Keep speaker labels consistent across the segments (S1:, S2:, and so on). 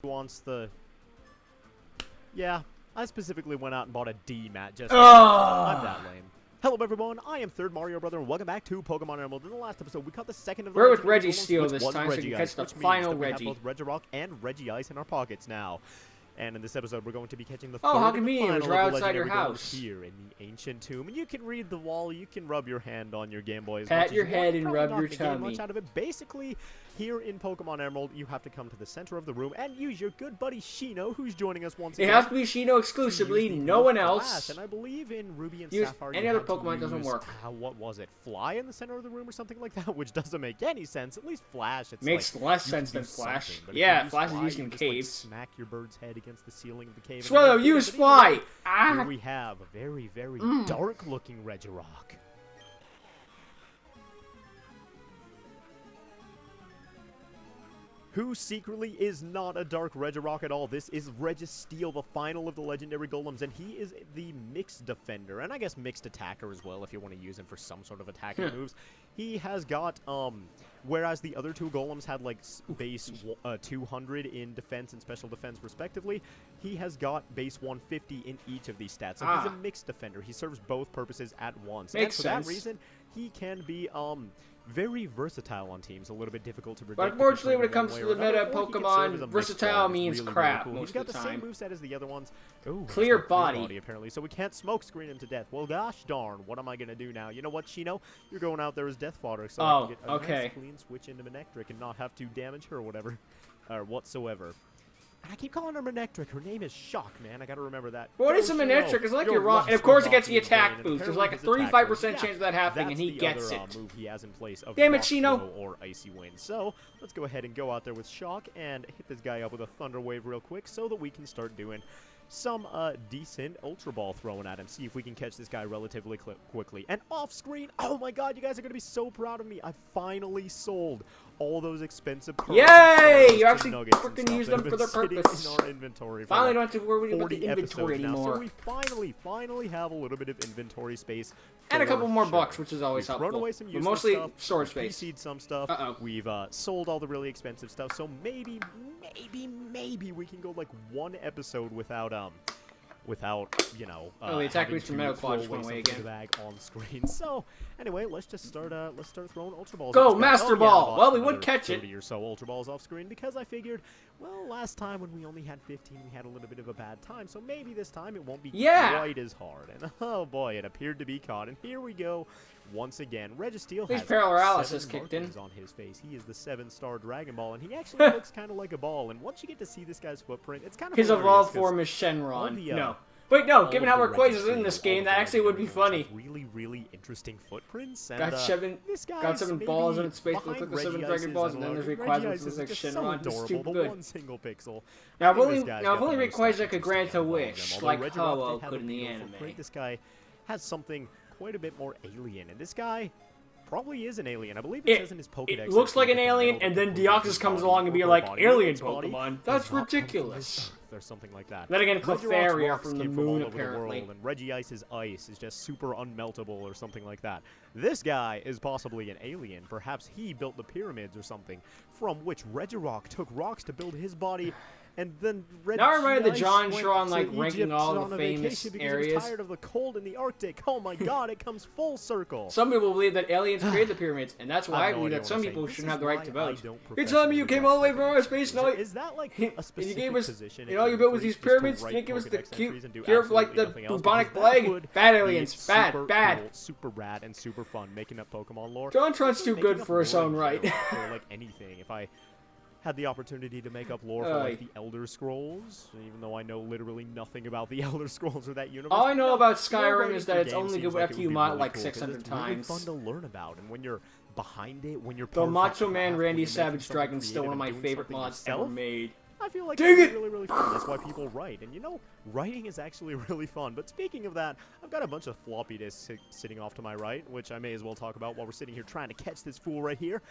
S1: wants the... Yeah, I specifically went out and bought a D mat just I'm that lame. Hello everyone, I am Third Mario Brother, and welcome back to Pokemon Emerald. In the last episode, we caught the second of the
S2: We're with
S1: legendary
S2: Registeel
S1: Golems,
S2: this
S1: which
S2: time,
S1: was
S2: so you can
S1: Reggie
S2: catch the
S1: Ice, which
S2: final
S1: means that
S2: Reggie.
S1: we have both Regirock and Regice in our pockets now. And in this episode, we're going to be catching the
S2: Oh,
S1: third
S2: how
S1: and the
S2: convenient, it was
S1: final
S2: right
S1: of the
S2: outside your
S1: legendary Golems
S2: house.
S1: here in the ancient tomb. And you can read the wall, you can rub your hand on your Game Boy as
S2: Pat
S1: much
S2: your
S1: as you want.
S2: head and
S1: Probably
S2: rub
S1: not
S2: your
S1: gonna get
S2: tummy.
S1: much out of it. Basically, here in Pokemon Emerald, you have to come to the center of the room and use your good buddy Shino, who's joining us once
S2: It
S1: again.
S2: has to be Shino exclusively, no one else.
S1: And I believe in Ruby and
S2: Use
S1: Sapphire,
S2: any
S1: you
S2: other
S1: had to
S2: Pokemon doesn't
S1: use,
S2: work.
S1: what was it? Fly in the center of the room or something like that, which doesn't make any sense. At least Flash, it's
S2: Makes
S1: like,
S2: less
S1: you
S2: sense
S1: can
S2: than
S1: do
S2: Flash.
S1: something, but if
S2: Yeah,
S1: you use
S2: Flash is
S1: Fly,
S2: used
S1: you
S2: in
S1: just, like,
S2: caves.
S1: smack your bird's head against the ceiling of the cave.
S2: Swallow,
S1: and
S2: use
S1: everything.
S2: Fly!
S1: Here
S2: Ah!
S1: we have a very, very dark-looking Regirock. Who secretly is not a Dark Regirock at all. This is Registeel, the final of the Legendary Golems, and he is the mixed defender, and I guess mixed attacker as well, if you want to use him for some sort of attacking moves. He has got, whereas the other two Golems had, like, base 200 in defense and special defense, respectively, he has got base 150 in each of these stats. So he's a mixed defender. He serves both purposes at once.
S2: Makes
S1: and for
S2: sense.
S1: that reason, he can be, very versatile on teams, a little bit difficult to predict.
S2: But unfortunately, when it comes to the meta Pokemon, versatile means crap most of the time.
S1: He's got the same moveset as the other ones. Ooh,
S2: Clear
S1: he's got
S2: body.
S1: apparently, so we can't smoke screen him to death. Well, gosh darn, what am I going to do now? You know what, Shino? You're going out there as death fodder, so I can get a nice clean switch into Manectric and not have to damage her or whatever, or whatsoever. And I keep calling her Manectric. Her name is Shock, man. I gotta remember that.
S2: What is a Manectric? It's like you're wrong. And of course it gets the attack boost. There's like a 35% chance of that happening, and he gets it.
S1: Move he has in place of
S2: Damn it,
S1: Rock
S2: Shino!
S1: Throw or Icy Wind. So, let's go ahead and go out there with Shock and hit this guy up with a Thunder Wave real quick so that we can start doing some decent Ultra Ball throwing at him. See if we can catch this guy relatively quickly. And off screen, oh my god, you guys are going to be so proud of me. I finally sold all those expensive pearls.
S2: Yay! You actually freaking use them for their purpose.
S1: In our inventory for
S2: Finally,
S1: like
S2: don't have to worry about the inventory anymore.
S1: So we finally have a little bit of inventory space.
S2: And a couple more bucks, which is always
S1: We've
S2: helpful.
S1: thrown away some
S2: But
S1: useless
S2: mostly
S1: stuff.
S2: storage space.
S1: PC'd some stuff. We've sold all the really expensive stuff. So maybe we can go like one episode without you know,
S2: the attack boost from Metal Claw just
S1: throw
S2: went away
S1: away something
S2: again.
S1: in the bag on screen. So anyway, let's start throwing Ultra Balls.
S2: Go,
S1: at this guy.
S2: Master
S1: I
S2: Ball!
S1: bought
S2: Well, we would
S1: another
S2: catch it.
S1: 30 or so Ultra Balls off screen because I figured, well, last time when we only had 15, we had a little bit of a bad time. So maybe this time it won't be quite as hard. And oh boy, it appeared to be caught. And here we go. Once again, Registeel has
S2: paralysis
S1: 7
S2: kicked in.
S1: markings on his face. He is the 7-star Dragon Ball, and he actually looks kind of like a ball. And once you get to see this guy's footprint, it's kind of
S2: His evolved form is Shenron. No. Wait, no, given how Rayquaza is in this game, that actually would be funny.
S1: Really interesting footprints. And,
S2: Got seven balls in its face, look like the 7 Dragon Balls, and then there's Rayquaza, which looks like Shenron. This is too good.
S1: One single pixel.
S2: Now, if only Rayquaza could grant a wish, like Ho-Oh could in the anime.
S1: This guy has something quite a bit more alien, and this guy probably is an alien. I believe it says in his Pokedex.
S2: It looks like an alien, and then Deoxys comes along and be like, alien Pokemon? That's ridiculous.
S1: Or something like that.
S2: Then again, Clefairy from the moon, apparently.
S1: And Regice's ice is just super unmeltable or something like that. This guy is possibly an alien. Perhaps he built the pyramids or something, from which Regirock took rocks to build his body. And then
S2: now I remember the John Tron like ranking all the famous areas.
S1: He was tired of the cold in the Arctic. Oh my god, it comes full circle.
S2: Some people believe that aliens created the pyramids, and that's why I believe that some people shouldn't have the right to vote. You're telling me you came all the way from outer space and
S1: is that like a specific position?
S2: And all you built was these pyramids? You think it was the cure of like the bubonic plague? Bad aliens. Bad.
S1: Super rad and super fun making up Pokemon lore.
S2: John Tron's too good for his own right.
S1: For like anything. If I had the opportunity to make up lore for like the Elder Scrolls, even though I know literally nothing about the Elder Scrolls or that universe.
S2: All I know about Skyrim is that it's only good after you mod like 600 times.
S1: It's really fun to learn about, and when you're behind it, when you're
S2: the Macho Man Randy Savage Dragon's still one of my favorite mods ever made.
S1: I feel like it's really fun. That's why people write. And you know, writing is actually really fun. But speaking of that, I've got a bunch of floppy disks sitting off to my right, which I may as well talk about while we're sitting here trying to catch this fool right here.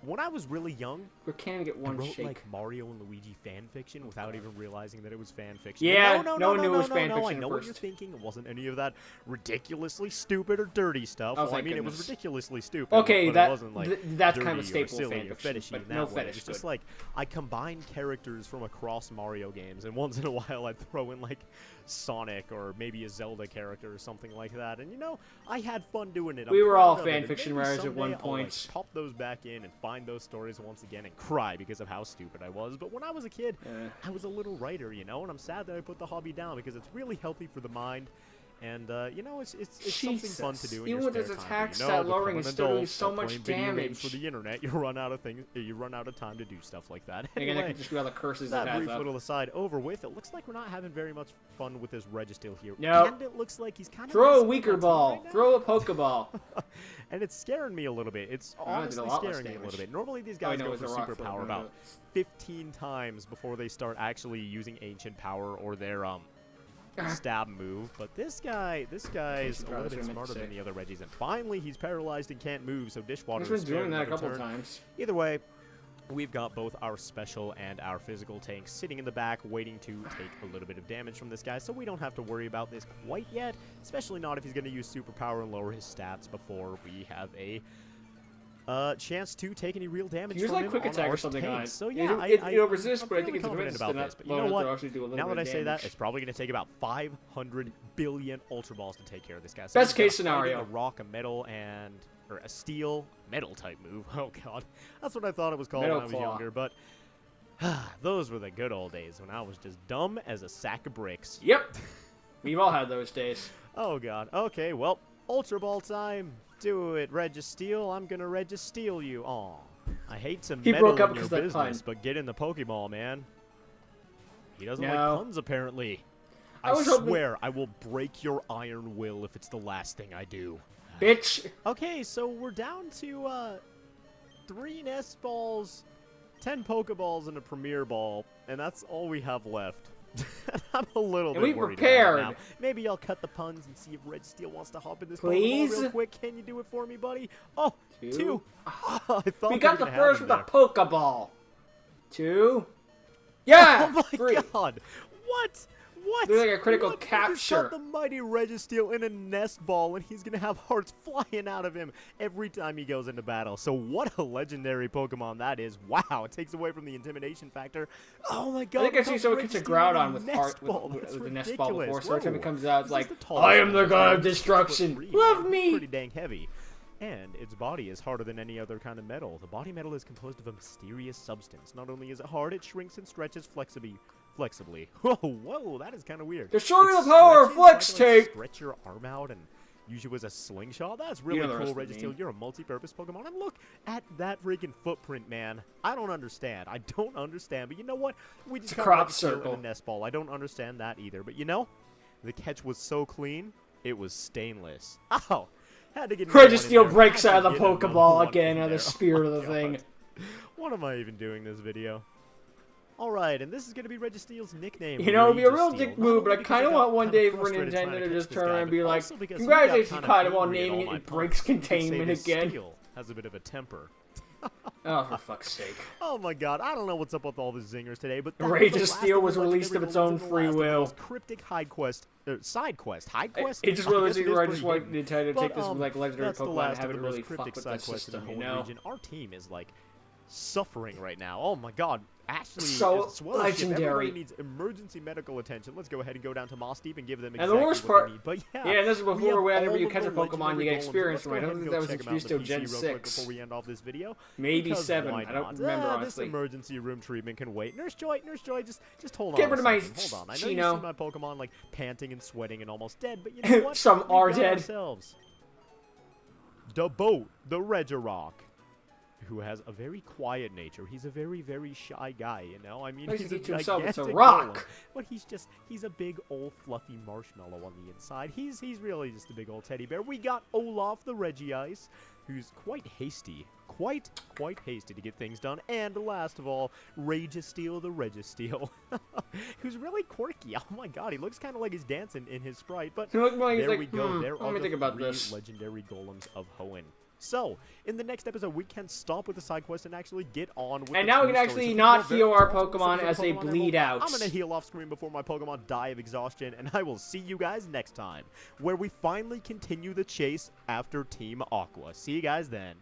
S1: when I was really young,
S2: we can't even get one
S1: I wrote
S2: shake.
S1: like Mario and Luigi fan fiction without even realizing that it was fan fiction.
S2: Yeah,
S1: no
S2: one knew it was fan fiction
S1: I know what you're thinking. It wasn't any of that ridiculously stupid or dirty stuff.
S2: Oh,
S1: well, I mean,
S2: goodness.
S1: it was ridiculously stupid.
S2: Okay,
S1: but it wasn't like
S2: that's kind of a staple
S1: silly
S2: fan
S1: or
S2: fiction,
S1: fetishy
S2: but
S1: in that
S2: no
S1: way.
S2: fetish.
S1: It's just like I combine characters from across Mario games, and once in a while I'd throw in like Sonic or maybe a Zelda character or something like that. And you know, I had fun doing it.
S2: We were all fan fiction writers at one point.
S1: I'll, like, pop those back in and find those stories once again and cry because of how stupid I was. But when I was a kid, I was a little writer, you know, and I'm sad that I put the hobby down because it's really healthy for the mind. And, you know, it's something fun to do in your spare time.
S2: Even with his attack stat lowering, is still doing so much damage.
S1: For the internet, you run out of time to do stuff like that.
S2: Anyway, that could just be all the curses
S1: that brief little aside over with. It looks like we're not having very much fun with this Registeel here.
S2: No.
S1: And it looks like he's kind of
S2: throw a weaker ball. Right, throw a Pokeball.
S1: And it's scaring me a little bit. It's honestly scaring me a little bit. Normally these guys go for superpower about 15 times before they start actually using ancient power or their stab move, but this guy is a little bit smarter than the other Reggies, and finally he's paralyzed and can't move, so Dishwater
S2: He's been doing that a couple times.
S1: Either way, we've got both our special and our physical tanks sitting in the back waiting to take a little bit of damage from this guy, so we don't have to worry about this quite yet, especially not if he's going to use superpower and lower his stats before we have a chance to take any real damage from
S2: like
S1: him
S2: quick attack or something on it.
S1: So yeah,
S2: it resists, but I think it's
S1: confident about this. But you know what? Now that I say that, it's probably going to take about 500 billion Ultra Balls to take care of this guy. So
S2: best case scenario.
S1: A rock, a metal, or a steel metal type move. Oh god, that's what I thought it was called when I was younger. But those were the good old days when I was just dumb as a sack of bricks.
S2: Yep, we've all had those days.
S1: Oh god. Okay, well, Ultra Ball time. Do it, Registeel. I'm gonna Registeel you. Aw. I hate to meddle in your business, but get in the Pokeball, man. He doesn't like puns, apparently. I swear I will break your iron will if it's the last thing I do.
S2: Bitch! Okay,
S1: so we're down to 3 Nest Balls, 10 Pokeballs, and a Premier Ball, and that's all we have left. I'm a little bit worried about it now. Maybe I'll cut the puns and see if Registeel wants to hop in this Pokeball real quick. Can you do it for me, buddy? Oh, 2. Oh, I thought
S2: we got the first with a Pokeball. 2. Yeah!
S1: Oh my
S2: 3.
S1: god! What? What?
S2: There's like a critical capture.
S1: He's got the mighty Registeel in a nest ball, and he's gonna have hearts flying out of him every time he goes into battle. So what a legendary Pokemon that is! Wow, it takes away from the intimidation factor. Oh my god!
S2: I think I've seen someone catch a Groudon with the nest ball before. So every time it comes out, it's like, I am the god of destruction. Love me.
S1: Pretty dang heavy. And its body is harder than any other kind of metal. The body metal is composed of a mysterious substance. Not only is it hard, it shrinks and stretches flexibly. Whoa, that is kind of weird.
S2: The show me the power of Flex Tape!
S1: Stretch your arm out and use you as a slingshot? That's really cool, Registeel. You're a multi-purpose Pokemon. And look at that freaking footprint, man. I don't understand. But you know what? We just got
S2: crop circle
S1: in a nest ball. I don't understand that either. But you know, the catch was so clean, it was stainless. Ow! Had to get
S2: Registeel breaks out of the Pokeball again, out of the spirit of the thing.
S1: What am I even doing this video? Alright, and this is going to be Registeel's nickname.
S2: You know, it'd be a real dick move, but I kind of want one day for Nintendo to just turn around and be like, congratulations, kind of on naming it, it breaks containment again.
S1: Has a bit of a temper.
S2: Oh, for fuck's sake.
S1: Oh my god, I don't know what's up with all the zingers today, but
S2: Registeel was released of its own free will.
S1: Cryptic side quest. Hide quest?
S2: It just realized I just want Nintendo to take this like legendary Pokemon and have it really fuck with that system, you know?
S1: Our team is like suffering right now. Oh my god. Ashley
S2: so
S1: is
S2: legendary.
S1: Everybody needs emergency medical attention. Let's go ahead and go down to Moss Deep and give them exactly
S2: and the worst part,
S1: what they need. But
S2: yeah, this is before whenever you catch a Pokemon, you get experience from it. I don't think that was introduced till Gen 6.
S1: Before we end off this video,
S2: maybe 7. I don't remember honestly.
S1: This emergency room treatment can wait. Nurse Joy, just hold on.
S2: Get rid of my
S1: hold on. I know you see my Pokemon like panting and sweating and almost dead, but you know what?
S2: Some are dead.
S1: Ourselves. The boat, the Regirock, who has a very quiet nature. He's a very, very shy guy, you know? I mean, he's a gigantic
S2: it's a rock.
S1: Golem, but he's a big old fluffy marshmallow on the inside. He's really just a big old teddy bear. We got Olaf the Regice, who's quite hasty. Quite hasty to get things done. And last of all, Registeel the Registeel, who's really quirky. Oh my god, he looks kind of like he's dancing in his sprite. But there we go. There are the 3 legendary golems of Hoenn. So, in the next episode, we can stop with the side quest and actually get on with
S2: and now we can actually not heal our Pokemon as they bleed out.
S1: I'm going to heal off screen before my Pokemon die of exhaustion, and I will see you guys next time, where we finally continue the chase after Team Aqua. See you guys then.